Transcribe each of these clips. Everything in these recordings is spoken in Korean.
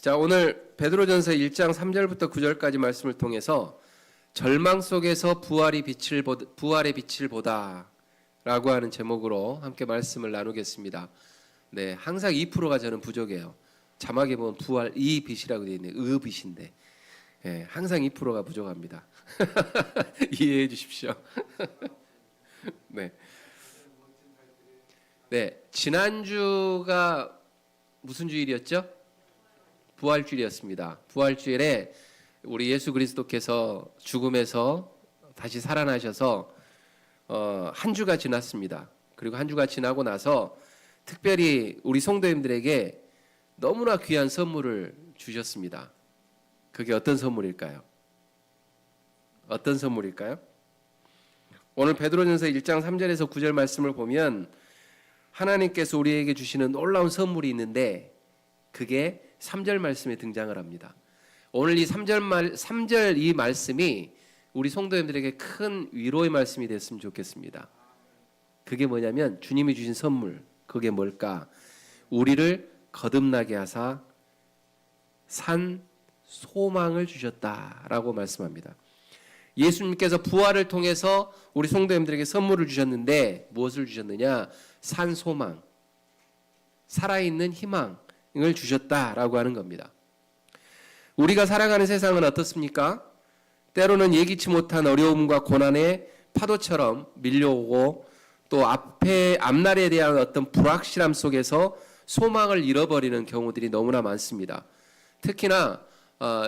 자, 오늘 베드로전서 1장 3절부터 9절까지 말씀을 통해서 절망 속에서 부활의 빛을 보다 라고 하는 제목으로 함께 말씀을 나누겠습니다. 네, 항상 2%가 저는 부족해요. 자막에 보면 부활 이 빛이라고 되어 있네요. 빛인데 네, 항상 2%가 부족합니다. 이해해 주십시오. 네. 네, 지난주가 무슨 주일이었죠? 부활주일이었습니다. 부활주일에 우리 예수 그리스도께서 죽음에서 다시 살아나셔서 한 주가 지났습니다. 그리고 한 주가 지나고 나서 특별히 우리 성도님들에게 너무나 귀한 선물을 주셨습니다. 그게 어떤 선물일까요? 어떤 선물일까요? 오늘 베드로전서 1장 3절에서 9절 말씀을 보면 하나님께서 우리에게 주시는 놀라운 선물이 있는데 그게 3절 말씀에 등장을 합니다. 오늘 이 3절 이 말씀이 우리 성도님들에게 큰 위로의 말씀이 됐으면 좋겠습니다. 그게 뭐냐면 주님이 주신 선물, 그게 뭘까? 우리를 거듭나게 하사 산 소망을 주셨다라고 말씀합니다. 예수님께서 부활을 통해서 우리 성도님들에게 선물을 주셨는데 무엇을 주셨느냐? 산 소망, 살아있는 희망 을 주셨다라고 하는 겁니다. 우리가 살아가는 세상은 어떻습니까? 때로는 예기치 못한 어려움과 고난의 파도처럼 밀려오고 또 앞날에 대한 어떤 불확실함 속에서 소망을 잃어버리는 경우들이 너무나 많습니다. 특히나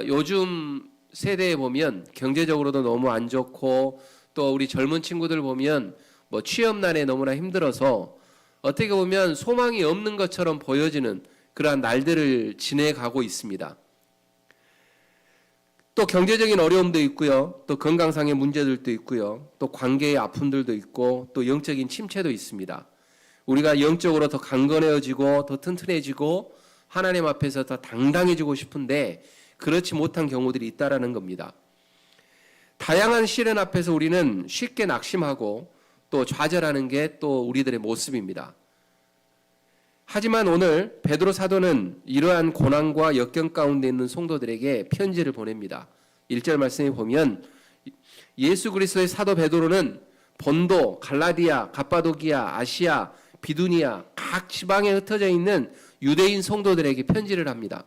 요즘 세대에 보면 경제적으로도 너무 안 좋고 또 우리 젊은 친구들 보면 뭐 취업난에 너무나 힘들어서 어떻게 보면 소망이 없는 것처럼 보여지는 그러한 날들을 지내가고 있습니다. 또 경제적인 어려움도 있고요. 또 건강상의 문제들도 있고요. 또 관계의 아픔들도 있고 또 영적인 침체도 있습니다. 우리가 영적으로 더 강건해지고 더 튼튼해지고 하나님 앞에서 더 당당해지고 싶은데 그렇지 못한 경우들이 있다라는 겁니다. 다양한 시련 앞에서 우리는 쉽게 낙심하고 또 좌절하는 게 또 우리들의 모습입니다. 하지만 오늘 베드로 사도는 이러한 고난과 역경 가운데 있는 성도들에게 편지를 보냅니다. 1절 말씀에 보면 예수 그리스도의 사도 베드로는 본도, 갈라디아, 갑바도기아, 아시아, 비두니아 각 지방에 흩어져 있는 유대인 성도들에게 편지를 합니다.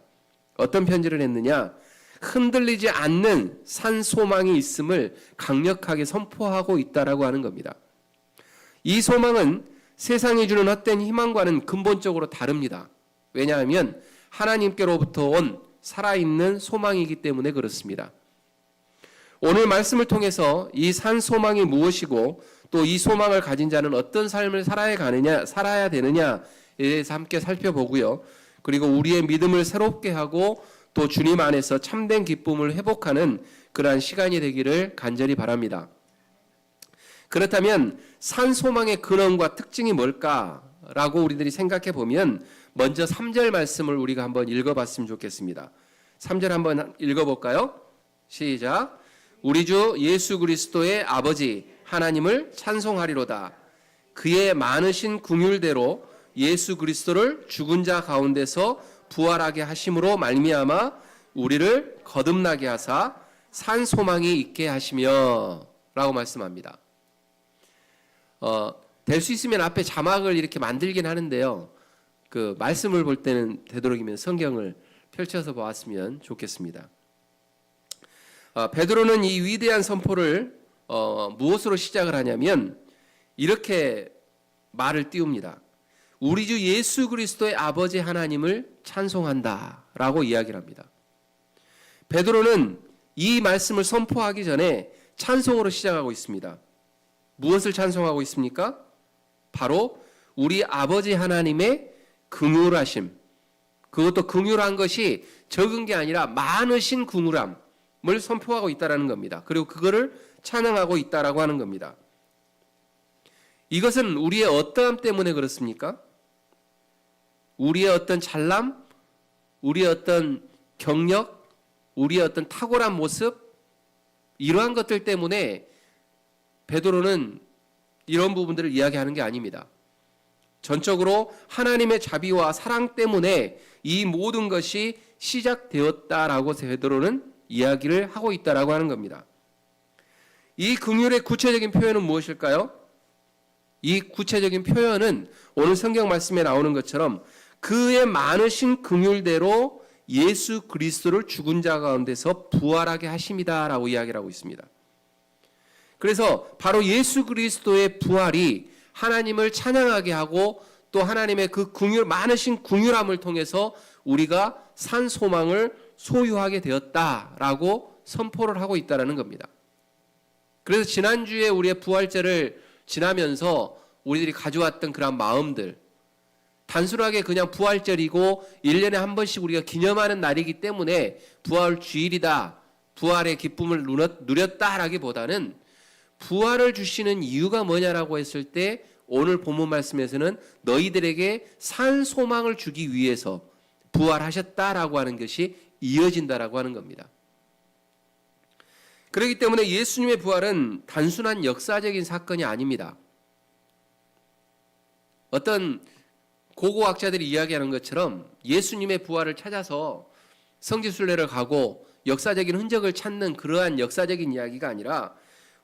어떤 편지를 했느냐? 흔들리지 않는 산 소망이 있음을 강력하게 선포하고 있다라고 하는 겁니다. 이 소망은 세상이 주는 헛된 희망과는 근본적으로 다릅니다. 왜냐하면 하나님께로부터 온 살아있는 소망이기 때문에 그렇습니다. 오늘 말씀을 통해서 이 산 소망이 무엇이고 또 이 소망을 가진 자는 어떤 삶을 살아야 되느냐에 대해서 함께 살펴보고요. 그리고 우리의 믿음을 새롭게 하고 또 주님 안에서 참된 기쁨을 회복하는 그러한 시간이 되기를 간절히 바랍니다. 그렇다면 산 소망의 근원과 특징이 뭘까라고 우리들이 생각해 보면 먼저 3절 말씀을 우리가 한번 읽어봤으면 좋겠습니다. 3절 한번 읽어볼까요? 시작. 우리 주 예수 그리스도의 아버지 하나님을 찬송하리로다. 그의 많으신 긍휼대로 예수 그리스도를 죽은 자 가운데서 부활하게 하심으로 말미암아 우리를 거듭나게 하사 산 소망이 있게 하시며 라고 말씀합니다. 될 수 있으면 앞에 자막을 이렇게 만들긴 하는데요. 그 말씀을 볼 때는 되도록이면 성경을 펼쳐서 보았으면 좋겠습니다. 베드로는 이 위대한 선포를 무엇으로 시작을 하냐면 이렇게 말을 띄웁니다. 우리 주 예수 그리스도의 아버지 하나님을 찬송한다라고 이야기를 합니다. 베드로는 이 말씀을 선포하기 전에 찬송으로 시작하고 있습니다. 무엇을 찬송하고 있습니까? 바로 우리 아버지 하나님의 긍휼하심. 그것도 긍휼한 것이 적은 게 아니라 많으신 긍휼함을 선포하고 있다라는 겁니다. 그리고 그거를 찬양하고 있다라고 하는 겁니다. 이것은 우리의 어떠함 때문에 그렇습니까? 우리의 어떤 잘남, 우리의 어떤 경력, 우리의 어떤 탁월한 모습, 이러한 것들 때문에 베드로는 이런 부분들을 이야기하는 게 아닙니다. 전적으로 하나님의 자비와 사랑 때문에 이 모든 것이 시작되었다라고 베드로는 이야기를 하고 있다라고 하는 겁니다. 이 긍휼의 구체적인 표현은 무엇일까요? 이 구체적인 표현은 오늘 성경 말씀에 나오는 것처럼 그의 많으신 긍휼대로 예수 그리스도를 죽은 자 가운데서 부활하게 하심이다라고 이야기를 하고 있습니다. 그래서 바로 예수 그리스도의 부활이 하나님을 찬양하게 하고 또 하나님의 그 많으신 긍휼함을 통해서 우리가 산 소망을 소유하게 되었다라고 선포를 하고 있다라는 겁니다. 그래서 지난주에 우리의 부활절을 지나면서 우리들이 가져왔던 그런 마음들, 단순하게 그냥 부활절이고 1년에 한 번씩 우리가 기념하는 날이기 때문에 부활 주일이다, 부활의 기쁨을 누렸다라기보다는 부활을 주시는 이유가 뭐냐라고 했을 때 오늘 본문 말씀에서는 너희들에게 산 소망을 주기 위해서 부활하셨다라고 하는 것이 이어진다라고 하는 겁니다. 그렇기 때문에 예수님의 부활은 단순한 역사적인 사건이 아닙니다. 어떤 고고학자들이 이야기하는 것처럼 예수님의 부활을 찾아서 성지순례를 가고 역사적인 흔적을 찾는 그러한 역사적인 이야기가 아니라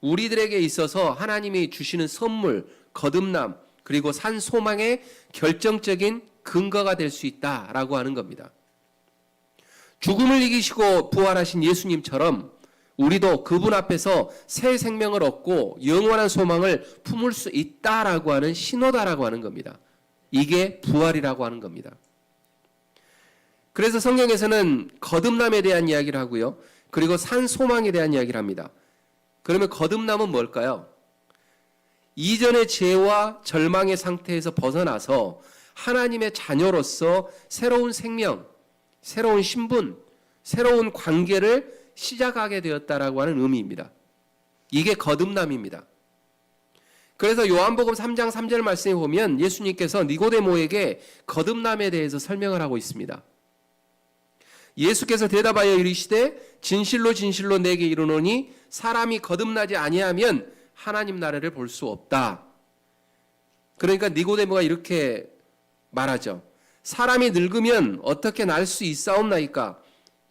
우리들에게 있어서 하나님이 주시는 선물, 거듭남, 그리고 산 소망의 결정적인 근거가 될 수 있다라고 하는 겁니다. 죽음을 이기시고 부활하신 예수님처럼 우리도 그분 앞에서 새 생명을 얻고 영원한 소망을 품을 수 있다라고 하는 신호다라고 하는 겁니다. 이게 부활이라고 하는 겁니다. 그래서 성경에서는 거듭남에 대한 이야기를 하고요. 그리고 산 소망에 대한 이야기를 합니다. 그러면 거듭남은 뭘까요? 이전의 죄와 절망의 상태에서 벗어나서 하나님의 자녀로서 새로운 생명, 새로운 신분, 새로운 관계를 시작하게 되었다라고 하는 의미입니다. 이게 거듭남입니다. 그래서 요한복음 3장 3절 말씀에 보면 예수님께서 니고데모에게 거듭남에 대해서 설명을 하고 있습니다. 예수께서 대답하여 이르시되 진실로 진실로 내게 이르노니 사람이 거듭나지 아니하면 하나님 나라를 볼 수 없다. 그러니까 니고데모가 이렇게 말하죠. 사람이 늙으면 어떻게 날 수 있사옵나이까?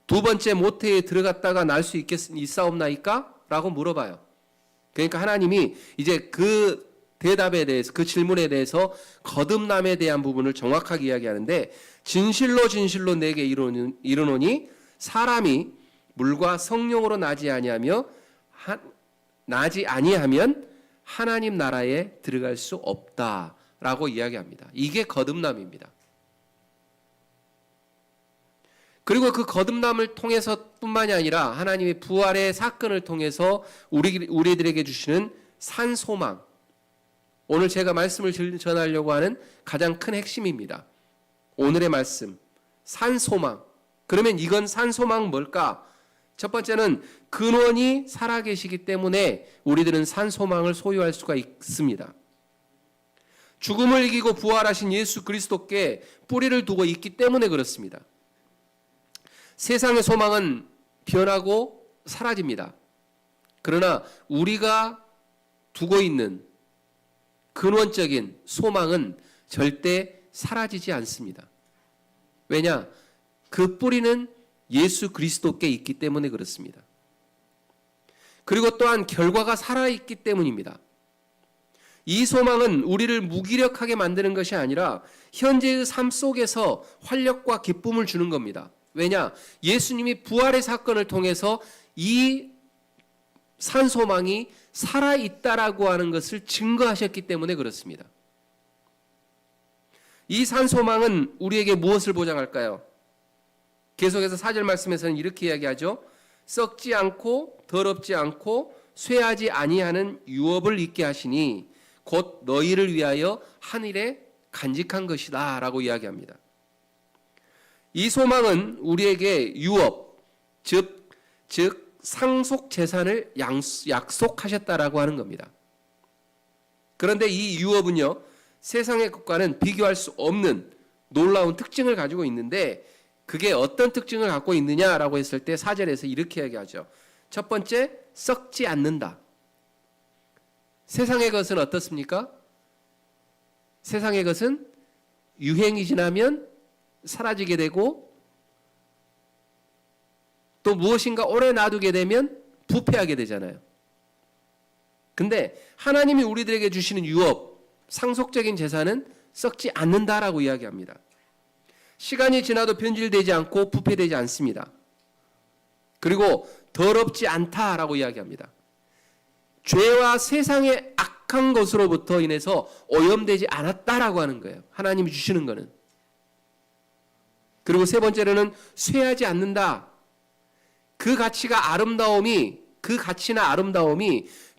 두 번째 모태에 들어갔다가 날 수 있사옵나이까? 라고 물어봐요. 그러니까 하나님이 이제 그 대답에 대해서, 그 질문에 대해서 거듭남에 대한 부분을 정확하게 이야기하는데 진실로 진실로 내게 이르노니 사람이 물과 성령으로 나지 아니하면 하나님 나라에 들어갈 수 없다라고 이야기합니다. 이게 거듭남입니다. 그리고 그 거듭남을 통해서 뿐만이 아니라 하나님의 부활의 사건을 통해서 우리들에게 주시는 산 소망, 오늘 제가 말씀을 전하려고 하는 가장 큰 핵심입니다. 오늘의 말씀, 산 소망. 그러면 이건 산 소망은 뭘까? 첫 번째는 근원이 살아계시기 때문에 우리들은 산 소망을 소유할 수가 있습니다. 죽음을 이기고 부활하신 예수 그리스도께 뿌리를 두고 있기 때문에 그렇습니다. 세상의 소망은 변하고 사라집니다. 그러나 우리가 두고 있는 근원적인 소망은 절대 사라지지 않습니다. 왜냐? 그 뿌리는 예수 그리스도께 있기 때문에 그렇습니다. 그리고 또한 결과가 살아있기 때문입니다. 이 소망은 우리를 무기력하게 만드는 것이 아니라 현재의 삶 속에서 활력과 기쁨을 주는 겁니다. 왜냐? 예수님이 부활의 사건을 통해서 이 산 소망이 살아있다라고 하는 것을 증거하셨기 때문에 그렇습니다. 이 산 소망은 우리에게 무엇을 보장할까요? 계속해서 4절 말씀에서는 이렇게 이야기하죠. 썩지 않고 더럽지 않고 쇠하지 아니하는 유업을 있게 하시니 곧 너희를 위하여 하늘에 간직한 것이다 라고 이야기합니다. 이 소망은 우리에게 유업, 즉 상속 재산을 약속하셨다라고 하는 겁니다. 그런데 이 유업은요, 세상의 것과는 비교할 수 없는 놀라운 특징을 가지고 있는데 그게 어떤 특징을 갖고 있느냐라고 했을 때 4절에서 이렇게 얘기하죠. 첫 번째, 썩지 않는다. 세상의 것은 어떻습니까? 세상의 것은 유행이 지나면 사라지게 되고 또 무엇인가 오래 놔두게 되면 부패하게 되잖아요. 근데 하나님이 우리들에게 주시는 유업, 상속적인 재산은 썩지 않는다라고 이야기합니다. 시간이 지나도 변질되지 않고 부패되지 않습니다. 그리고 더럽지 않다라고 이야기합니다. 죄와 세상의 악한 것으로부터 인해서 오염되지 않았다라고 하는 거예요. 하나님이 주시는 거는. 그리고 세 번째로는 쇠하지 않는다. 그 가치나 아름다움이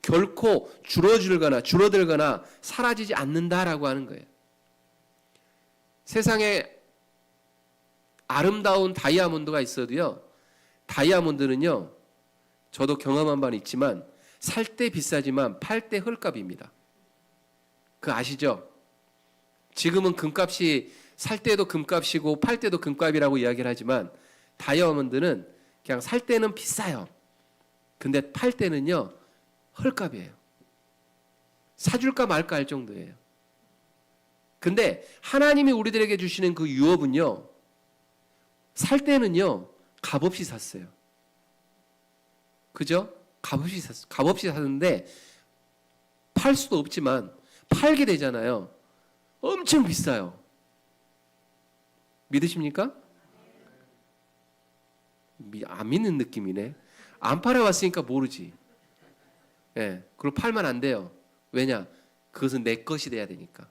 결코 줄어들거나 사라지지 않는다라고 하는 거예요. 세상에 아름다운 다이아몬드가 있어도요, 다이아몬드는요, 저도 경험한 바는 있지만 살 때 비싸지만 팔 때 헐값입니다. 그거 아시죠? 지금은 금값이 살 때도 금값이고 팔 때도 금값이라고 이야기를 하지만 다이아몬드는 그냥 살 때는 비싸요. 근데 팔 때는요, 헐값이에요. 사줄까 말까 할 정도예요. 근데 하나님이 우리들에게 주시는 그 유업은요, 살 때는요, 값없이 샀어요. 그죠? 값없이 샀는데 팔 수도 없지만 팔게 되잖아요. 엄청 비싸요. 믿으십니까? 안 믿는 느낌이네. 안 팔아왔으니까 모르지. 예, 그리고 팔면 안 돼요. 왜냐? 그것은 내 것이 돼야 되니까.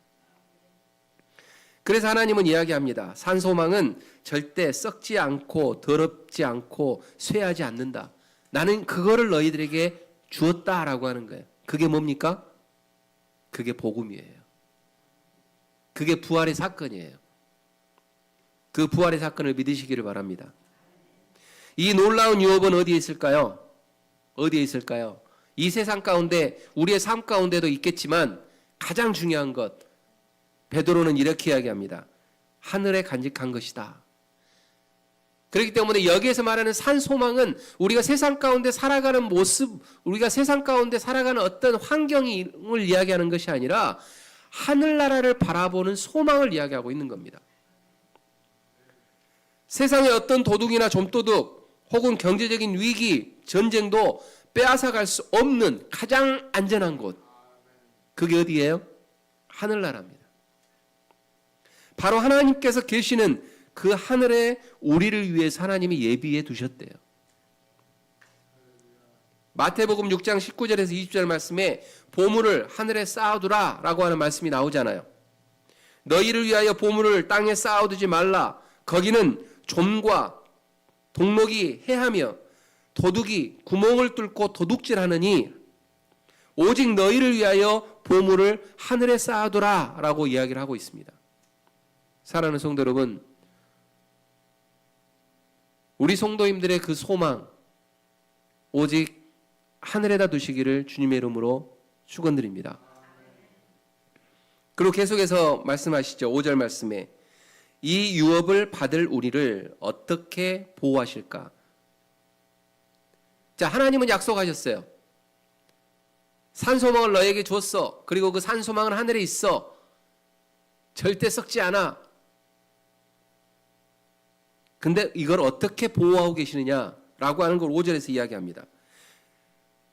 그래서 하나님은 이야기합니다. 산소망은 절대 썩지 않고 더럽지 않고 쇠하지 않는다. 나는 그거를 너희들에게 주었다라고 하는 거예요. 그게 뭡니까? 그게 복음이에요. 그게 부활의 사건이에요. 그 부활의 사건을 믿으시기를 바랍니다. 이 놀라운 유업은 어디에 있을까요? 어디에 있을까요? 이 세상 가운데 우리의 삶 가운데도 있겠지만 가장 중요한 것, 베드로는 이렇게 이야기합니다. 하늘에 간직한 것이다. 그렇기 때문에 여기에서 말하는 산소망은 우리가 세상 가운데 살아가는 모습, 우리가 세상 가운데 살아가는 어떤 환경을 이야기하는 것이 아니라 하늘나라를 바라보는 소망을 이야기하고 있는 겁니다. 세상의 어떤 도둑이나 좀도둑 혹은 경제적인 위기, 전쟁도 빼앗아갈 수 없는 가장 안전한 곳. 그게 어디예요? 하늘나라입니다. 바로 하나님께서 계시는 그 하늘에 우리를 위해서 하나님이 예비해 두셨대요. 마태복음 6장 19절에서 20절 말씀에 보물을 하늘에 쌓아두라 라고 하는 말씀이 나오잖아요. 너희를 위하여 보물을 땅에 쌓아두지 말라. 거기는 좀과 동록이 해하며 도둑이 구멍을 뚫고 도둑질하느니 오직 너희를 위하여 보물을 하늘에 쌓아두라 라고 이야기를 하고 있습니다. 사랑하는 성도 여러분, 우리 성도님들의 그 소망 오직 하늘에다 두시기를 주님의 이름으로 축원드립니다. 그리고 계속해서 말씀하시죠. 5절 말씀에 이 유업을 받을 우리를 어떻게 보호하실까? 자, 하나님은 약속하셨어요. 산소망을 너에게 줬어. 그리고 그 산소망은 하늘에 있어. 절대 썩지 않아. 근데 이걸 어떻게 보호하고 계시느냐라고 하는 걸 5절에서 이야기합니다.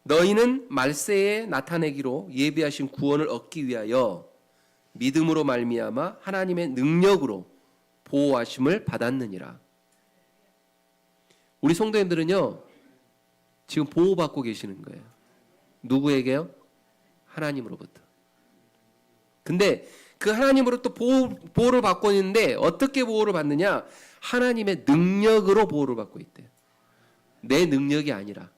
너희는 말세에 나타내기로 예비하신 구원을 얻기 위하여 믿음으로 말미암아 하나님의 능력으로 보호하심을 받았느니라. 우리 성도님들은요, 지금 보호받고 계시는 거예요. 누구에게요? 하나님으로부터. 근데 그 하나님으로부터 보호를 받고 있는데 어떻게 보호를 받느냐? 하나님의 능력으로 보호를 받고 있대요. 내 능력이 아니라.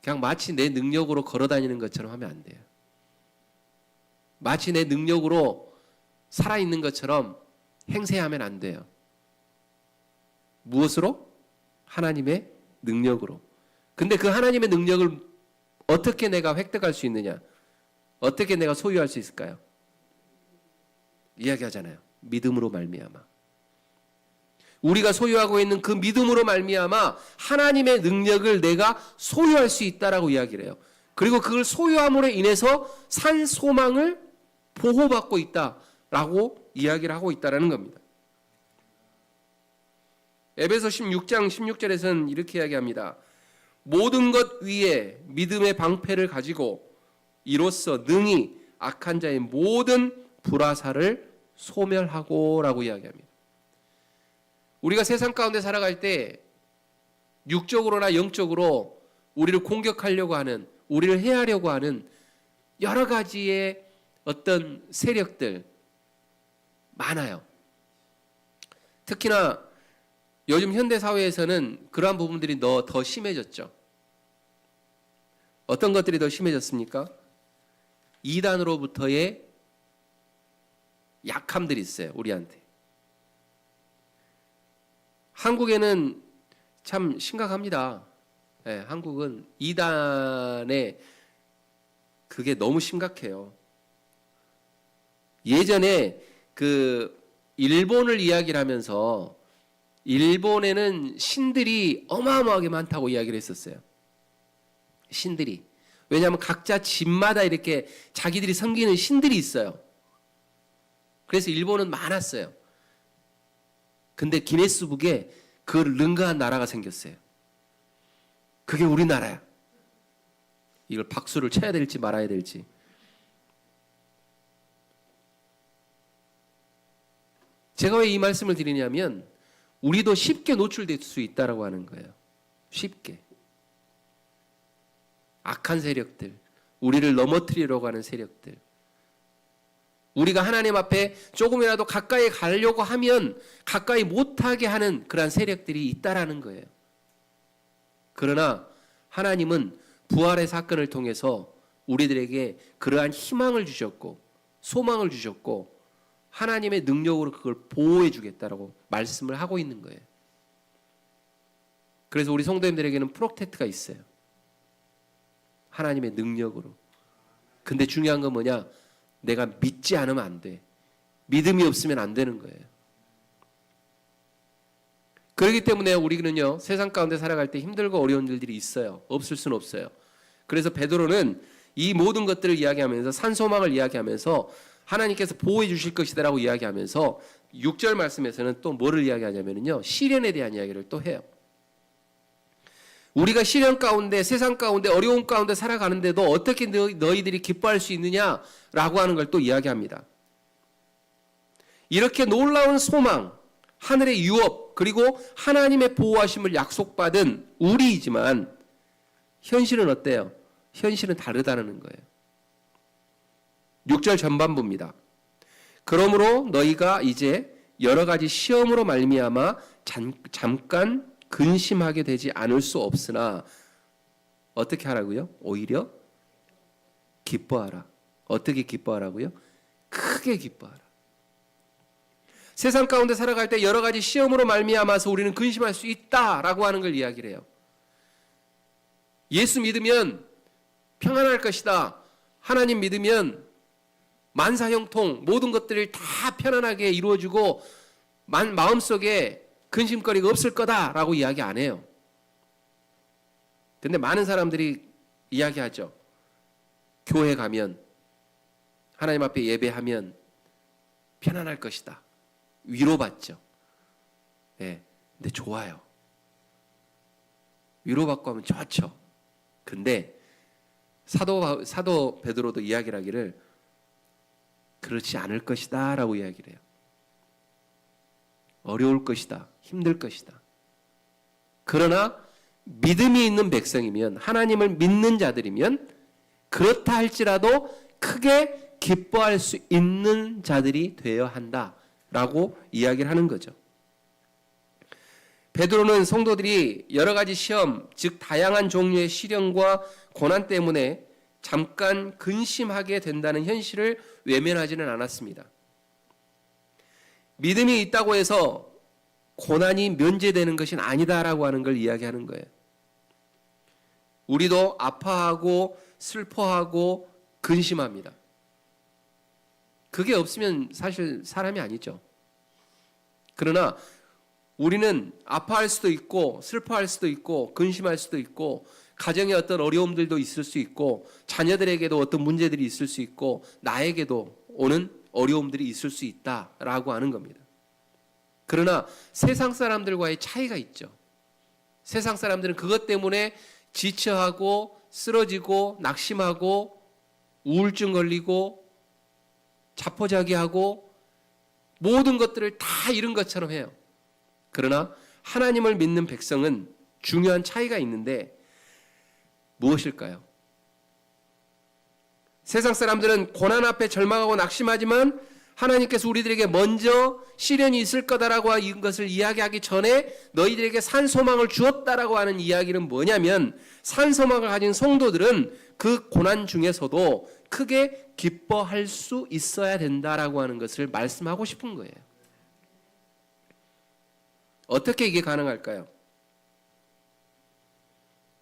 그냥 마치 내 능력으로 걸어다니는 것처럼 하면 안 돼요. 마치 내 능력으로 살아있는 것처럼 행세하면 안 돼요. 무엇으로? 하나님의 능력으로. 근데 그 하나님의 능력을 어떻게 내가 획득할 수 있느냐? 어떻게 내가 소유할 수 있을까요? 이야기하잖아요. 믿음으로 말미암아. 우리가 소유하고 있는 그 믿음으로 말미암아 하나님의 능력을 내가 소유할 수 있다라고 이야기를 해요. 그리고 그걸 소유함으로 인해서 산 소망을 보호받고 있다라고 이야기를 하고 있다라는 겁니다. 에베소 16장 16절에서는 이렇게 이야기합니다. 모든 것 위에 믿음의 방패를 가지고 이로써 능히 악한 자의 모든 불화살을 소멸하고 라고 이야기합니다. 우리가 세상 가운데 살아갈 때 육적으로나 영적으로 우리를 공격하려고 하는, 우리를 해하려고 하는 여러 가지의 어떤 세력들 많아요. 특히나 요즘 현대 사회에서는 그러한 부분들이 더 심해졌죠. 어떤 것들이 더 심해졌습니까? 이단으로부터의 약함들이 있어요, 우리한테. 한국에는 참 심각합니다. 네, 한국은 이단의 그게 너무 심각해요. 예전에 그 일본을 이야기를 하면서 일본에는 신들이 어마어마하게 많다고 이야기를 했었어요. 신들이. 왜냐하면 각자 집마다 이렇게 자기들이 섬기는 신들이 있어요. 그래서 일본은 많았어요. 근데 기네스북에 그걸 능가한 나라가 생겼어요. 그게 우리나라야. 이걸 박수를 쳐야 될지 말아야 될지. 제가 왜 이 말씀을 드리냐면 우리도 쉽게 노출될 수 있다라고 하는 거예요. 쉽게. 악한 세력들, 우리를 넘어뜨리려고 하는 세력들. 우리가 하나님 앞에 조금이라도 가까이 가려고 하면 가까이 못하게 하는 그러한 세력들이 있다라는 거예요. 그러나 하나님은 부활의 사건을 통해서 우리들에게 그러한 희망을 주셨고 소망을 주셨고 하나님의 능력으로 그걸 보호해 주겠다라고 말씀을 하고 있는 거예요. 그래서 우리 성도님들에게는 프로텍트가 있어요. 하나님의 능력으로. 근데 중요한 건 뭐냐? 내가 믿지 않으면 안 돼. 믿음이 없으면 안 되는 거예요. 그렇기 때문에 우리는요, 세상 가운데 살아갈 때 힘들고 어려운 일들이 있어요. 없을 수는 없어요. 그래서 베드로는 이 모든 것들을 이야기하면서 산소망을 이야기하면서 하나님께서 보호해 주실 것이다라고 이야기하면서 6절 말씀에서는 또 뭐를 이야기하냐면요, 시련에 대한 이야기를 또 해요. 우리가 시련 가운데, 세상 가운데, 어려움 가운데 살아가는데도 어떻게 너희들이 기뻐할 수 있느냐라고 하는 걸 또 이야기합니다. 이렇게 놀라운 소망, 하늘의 유업, 그리고 하나님의 보호하심을 약속받은 우리이지만 현실은 어때요? 현실은 다르다는 거예요. 6절 전반부입니다. 그러므로 너희가 이제 여러 가지 시험으로 말미암아 잠깐 근심하게 되지 않을 수 없으나 어떻게 하라고요? 오히려 기뻐하라. 어떻게 기뻐하라고요? 크게 기뻐하라. 세상 가운데 살아갈 때 여러 가지 시험으로 말미암아서 우리는 근심할 수 있다라고 하는 걸 이야기를 해요. 예수 믿으면 평안할 것이다. 하나님 믿으면 만사형통 모든 것들을 다 편안하게 이루어주고 마음속에 근심거리가 없을 거다라고 이야기 안 해요. 근데 많은 사람들이 이야기하죠. 교회 가면 하나님 앞에 예배하면 편안할 것이다. 위로받죠. 네, 근데 좋아요. 위로받고 하면 좋죠. 근데 사도 베드로도 이야기를 하기를 그렇지 않을 것이다 라고 이야기를 해요. 어려울 것이다. 힘들 것이다. 그러나 믿음이 있는 백성이면, 하나님을 믿는 자들이면 그렇다 할지라도 크게 기뻐할 수 있는 자들이 되어야 한다라고 이야기를 하는 거죠. 베드로는 성도들이 여러 가지 시험, 즉 다양한 종류의 시련과 고난 때문에 잠깐 근심하게 된다는 현실을 외면하지는 않았습니다. 믿음이 있다고 해서 고난이 면제되는 것은 아니다라고 하는 걸 이야기하는 거예요. 우리도 아파하고 슬퍼하고 근심합니다. 그게 없으면 사실 사람이 아니죠. 그러나 우리는 아파할 수도 있고 슬퍼할 수도 있고 근심할 수도 있고 가정에 어떤 어려움들도 있을 수 있고 자녀들에게도 어떤 문제들이 있을 수 있고 나에게도 오는 어려움들이 있을 수 있다라고 하는 겁니다. 그러나 세상 사람들과의 차이가 있죠. 세상 사람들은 그것 때문에 지쳐하고 쓰러지고 낙심하고 우울증 걸리고 자포자기하고 모든 것들을 다 잃은 것처럼 해요. 그러나 하나님을 믿는 백성은 중요한 차이가 있는데 무엇일까요? 세상 사람들은 고난 앞에 절망하고 낙심하지만 하나님께서 우리들에게 먼저 시련이 있을 거다라고 이것을 이야기하기 전에 너희들에게 산소망을 주었다라고 하는 이야기는 뭐냐면, 산소망을 가진 성도들은 그 고난 중에서도 크게 기뻐할 수 있어야 된다라고 하는 것을 말씀하고 싶은 거예요. 어떻게 이게 가능할까요?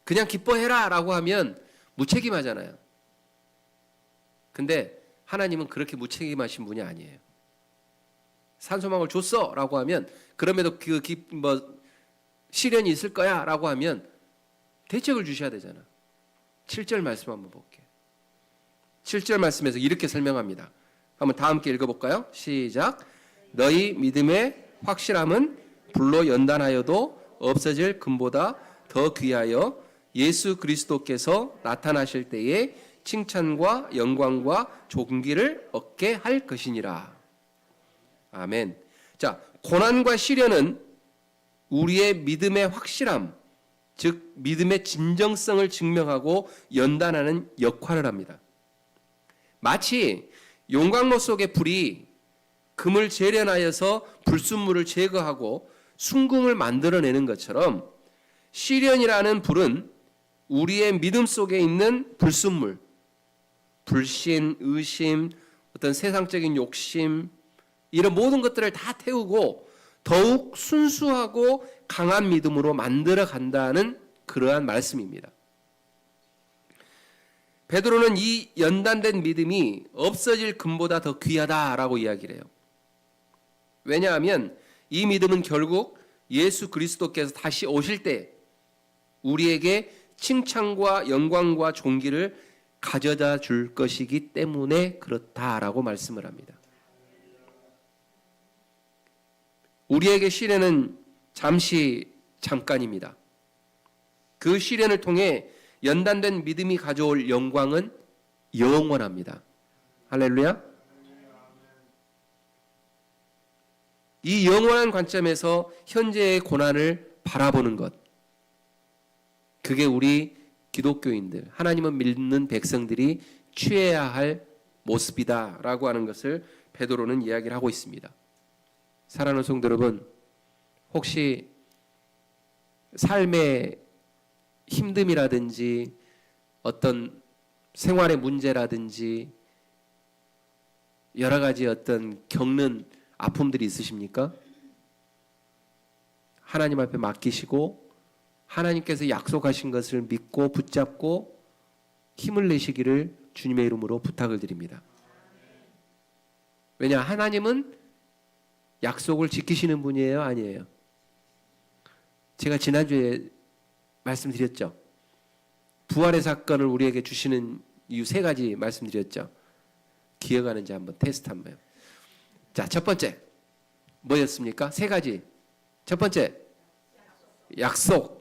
그냥 기뻐해라 라고 하면 무책임하잖아요. 근데 하나님은 그렇게 무책임하신 분이 아니에요. 산소망을 줬어 라고 하면, 그럼에도 시련이 있을 거야 라고 하면 대책을 주셔야 되잖아. 7절 말씀 한번 볼게요. 7절 말씀에서 이렇게 설명합니다. 한번 다 함께 읽어볼까요? 시작. 너희 믿음의 확실함은 불로 연단하여도 없어질 금보다 더 귀하여 예수 그리스도께서 나타나실 때에 칭찬과 영광과 존귀를 얻게 할 것이니라. 아멘. 자, 고난과 시련은 우리의 믿음의 확실함, 즉 믿음의 진정성을 증명하고 연단하는 역할을 합니다. 마치 용광로 속의 불이 금을 재련하여서 불순물을 제거하고 순금을 만들어내는 것처럼, 시련이라는 불은 우리의 믿음 속에 있는 불순물, 불신, 의심, 어떤 세상적인 욕심, 이런 모든 것들을 다 태우고 더욱 순수하고 강한 믿음으로 만들어 간다는 그러한 말씀입니다. 베드로는 이 연단된 믿음이 없어질 금보다 더 귀하다라고 이야기를 해요. 왜냐하면 이 믿음은 결국 예수 그리스도께서 다시 오실 때 우리에게 칭찬과 영광과 존귀를 가져다 줄 것이기 때문에 그렇다라고 말씀을 합니다. 우리에게 시련은 잠깐입니다. 그 시련을 통해 연단된 믿음이 가져올 영광은 영원합니다. 할렐루야. 이 영원한 관점에서 현재의 고난을 바라보는 것, 그게 우리 기독교인들, 하나님을 믿는 백성들이 취해야 할 모습이다라고 하는 것을 베드로는 이야기를 하고 있습니다. 사랑하는 성도 여러분, 혹시 삶의 힘듦이라든지 어떤 생활의 문제라든지 여러 가지 어떤 겪는 아픔들이 있으십니까? 하나님 앞에 맡기시고 하나님께서 약속하신 것을 믿고 붙잡고 힘을 내시기를 주님의 이름으로 부탁을 드립니다. 왜냐, 하나님은 약속을 지키시는 분이에요, 아니에요? 제가 지난주에 말씀드렸죠. 부활의 사건을 우리에게 주시는 이유 3가지 말씀드렸죠. 기억하는지 한번 테스트 한번 해요. 자, 첫 번째 뭐였습니까? 3가지. 첫 번째, 약속.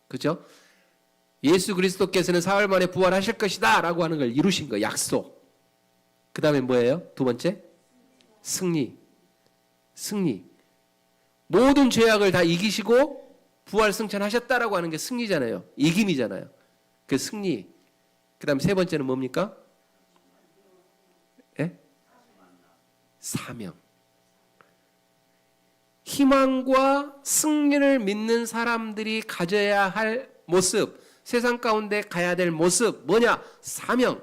그죠? 예수 그리스도께서는 사흘 만에 부활하실 것이다 라고 하는 걸 이루신 거, 약속. 그 다음에 뭐예요? 두 번째, 승리. 모든 죄악을 다 이기시고 부활 승천하셨다라고 하는 게 승리잖아요. 이김이잖아요. 그 승리. 그 다음에 3번째는 뭡니까? 예? 사명. 희망과 승리를 믿는 사람들이 가져야 할 모습, 세상 가운데 가야 될 모습, 뭐냐? 사명.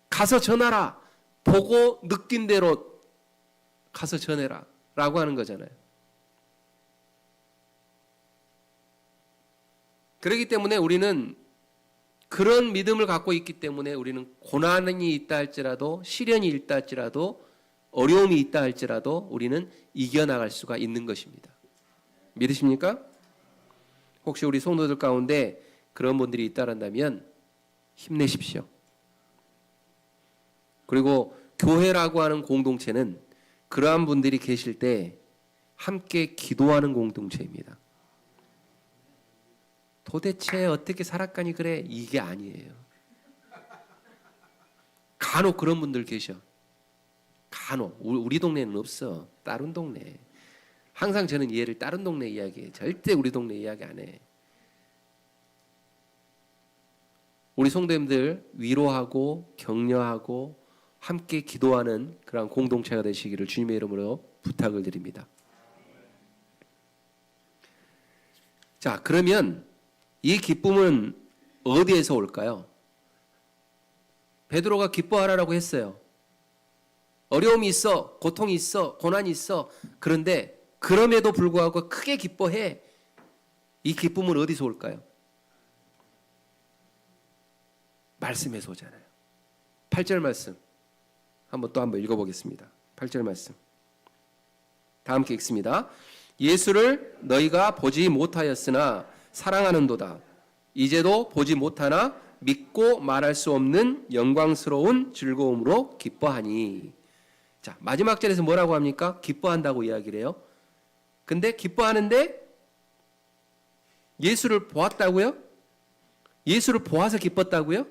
가서 전하라. 보고 느낀 대로 가서 전해라 라고 하는 거잖아요. 그렇기 때문에 우리는 그런 믿음을 갖고 있기 때문에 우리는 고난이 있다 할지라도, 시련이 있다 할지라도, 어려움이 있다 할지라도 우리는 이겨나갈 수가 있는 것입니다. 믿으십니까? 혹시 우리 성도들 가운데 그런 분들이 있다란다면 힘내십시오. 그리고 교회라고 하는 공동체는 그러한 분들이 계실 때 함께 기도하는 공동체입니다. 도대체 어떻게 살았까니 그래? 이게 아니에요. 간혹 그런 분들 계셔. 간혹. 우리 동네는 없어. 다른 동네. 항상 저는 얘를 다른 동네 이야기해. 절대 우리 동네 이야기 안 해. 우리 성도님들 위로하고 격려하고 함께 기도하는 그런 공동체가 되시기를 주님의 이름으로 부탁을 드립니다. 자, 그러면 이 기쁨은 어디에서 올까요? 베드로가 기뻐하라고 했어요. 어려움이 있어, 고통이 있어, 고난이 있어. 그런데 그럼에도 불구하고 크게 기뻐해. 이 기쁨은 어디서 올까요? 말씀에서 오잖아요. 8절 말씀 한번 읽어보겠습니다. 8절 말씀 다 함께 읽습니다. 예수를 너희가 보지 못하였으나 사랑하는도다. 이제도 보지 못하나 믿고 말할 수 없는 영광스러운 즐거움으로 기뻐하니. 자, 마지막 절에서 뭐라고 합니까? 기뻐한다고 이야기를 해요. 근데 기뻐하는데 예수를 보았다고요? 예수를 보아서 기뻤다고요?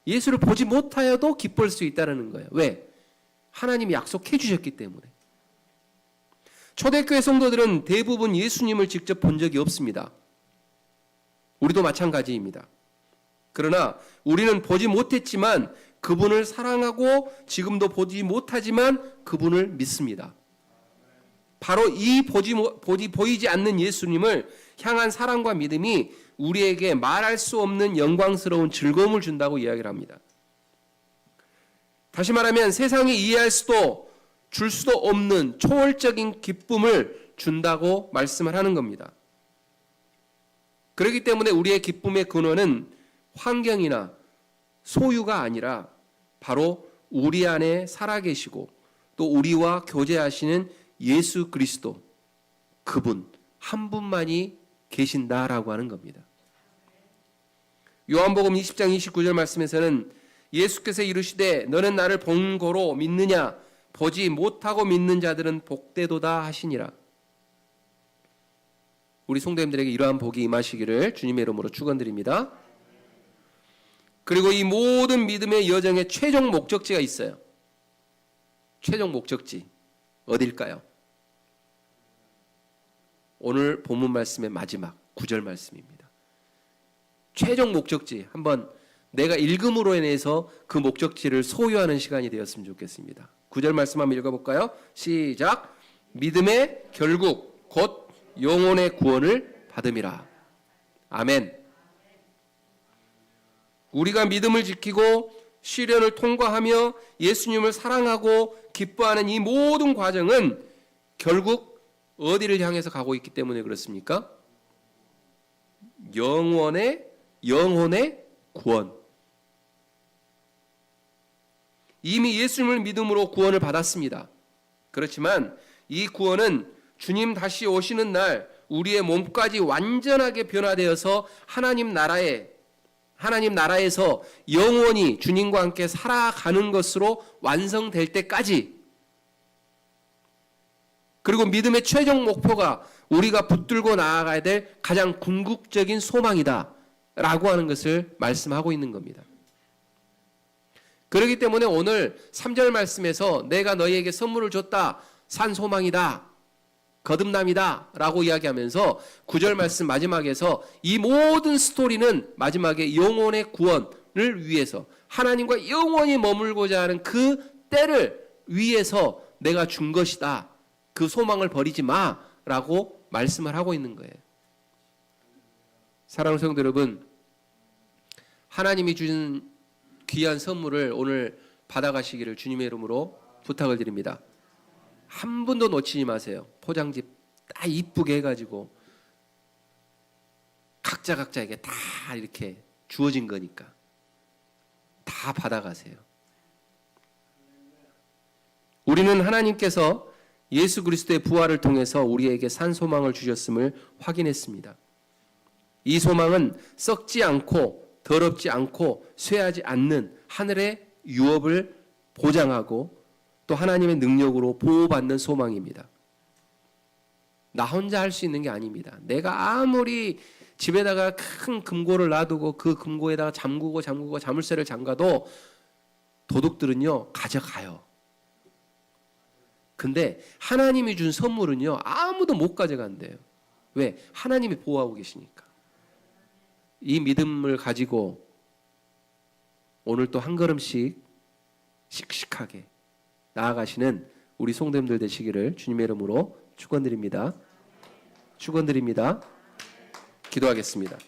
예수를 보지 못하여도 기쁠 수 있다는 거예요. 왜? 하나님이 약속해 주셨기 때문에. 초대교회 성도들은 대부분 예수님을 직접 본 적이 없습니다. 우리도 마찬가지입니다. 그러나 우리는 보지 못했지만 그분을 사랑하고 지금도 보지 못하지만 그분을 믿습니다. 바로 이 보이지 않는 예수님을 향한 사랑과 믿음이 우리에게 말할 수 없는 영광스러운 즐거움을 준다고 이야기를 합니다. 다시 말하면 세상이 이해할 수도 줄 수도 없는 초월적인 기쁨을 준다고 말씀을 하는 겁니다. 그렇기 때문에 우리의 기쁨의 근원은 환경이나 소유가 아니라 바로 우리 안에 살아계시고 또 우리와 교제하시는 예수 그리스도, 그분 한 분만이 계신다라고 하는 겁니다. 요한복음 20장 29절 말씀에서는 예수께서 이르시되 너는 나를 본 고로 믿느냐? 보지 못하고 믿는 자들은 복되도다 하시니라. 우리 성도님들에게 이러한 복이 임하시기를 주님의 이름으로 축원드립니다. 그리고 이 모든 믿음의 여정의 최종 목적지가 있어요. 최종 목적지 어딜까요? 오늘 본문 말씀의 마지막 9절 말씀입니다. 최종 목적지 한번 내가 읽음으로 인해서 그 목적지를 소유하는 시간이 되었으면 좋겠습니다. 9절 말씀 한번 읽어볼까요? 시작. 믿음의 결국 곧 영혼의 구원을 받음이라. 아멘. 우리가 믿음을 지키고 시련을 통과하며 예수님을 사랑하고 기뻐하는 이 모든 과정은 결국 어디를 향해서 가고 있기 때문에 그렇습니까? 영혼의 구원. 이미 예수님을 믿음으로 구원을 받았습니다. 그렇지만 이 구원은 주님 다시 오시는 날 우리의 몸까지 완전하게 변화되어서 하나님 나라에서 영원히 주님과 함께 살아가는 것으로 완성될 때까지, 그리고 믿음의 최종 목표가 우리가 붙들고 나아가야 될 가장 궁극적인 소망이다 라고 하는 것을 말씀하고 있는 겁니다. 그렇기 때문에 오늘 3절 말씀에서 내가 너희에게 선물을 줬다, 산 소망이다, 거듭남이다 라고 이야기하면서 9절 말씀 마지막에서 이 모든 스토리는 마지막에 영혼의 구원을 위해서 하나님과 영원히 머물고자 하는 그 때를 위해서 내가 준 것이다, 그 소망을 버리지 마 라고 말씀을 하고 있는 거예요. 사랑하는 성도 여러분, 하나님이 주신 귀한 선물을 오늘 받아가시기를 주님의 이름으로 부탁을 드립니다. 한 분도 놓치지 마세요. 포장지 딱 이쁘게 해가지고 각자에게 다 이렇게 주어진 거니까 다 받아가세요. 우리는 하나님께서 예수 그리스도의 부활을 통해서 우리에게 산 소망을 주셨음을 확인했습니다. 이 소망은 썩지 않고 더럽지 않고 쇠하지 않는 하늘의 유업을 보장하고 또 하나님의 능력으로 보호받는 소망입니다. 나 혼자 할 수 있는 게 아닙니다. 내가 아무리 집에다가 큰 금고를 놔두고 그 금고에다가 잠그고 자물쇠를 잠가도 도둑들은요 가져가요. 근데 하나님이 준 선물은요 아무도 못 가져간대요. 왜? 하나님이 보호하고 계시니까. 이 믿음을 가지고 오늘 또 한 걸음씩 씩씩하게 나아가시는 우리 성도님들 되시기를 주님의 이름으로 축원드립니다. 축원드립니다. 기도하겠습니다.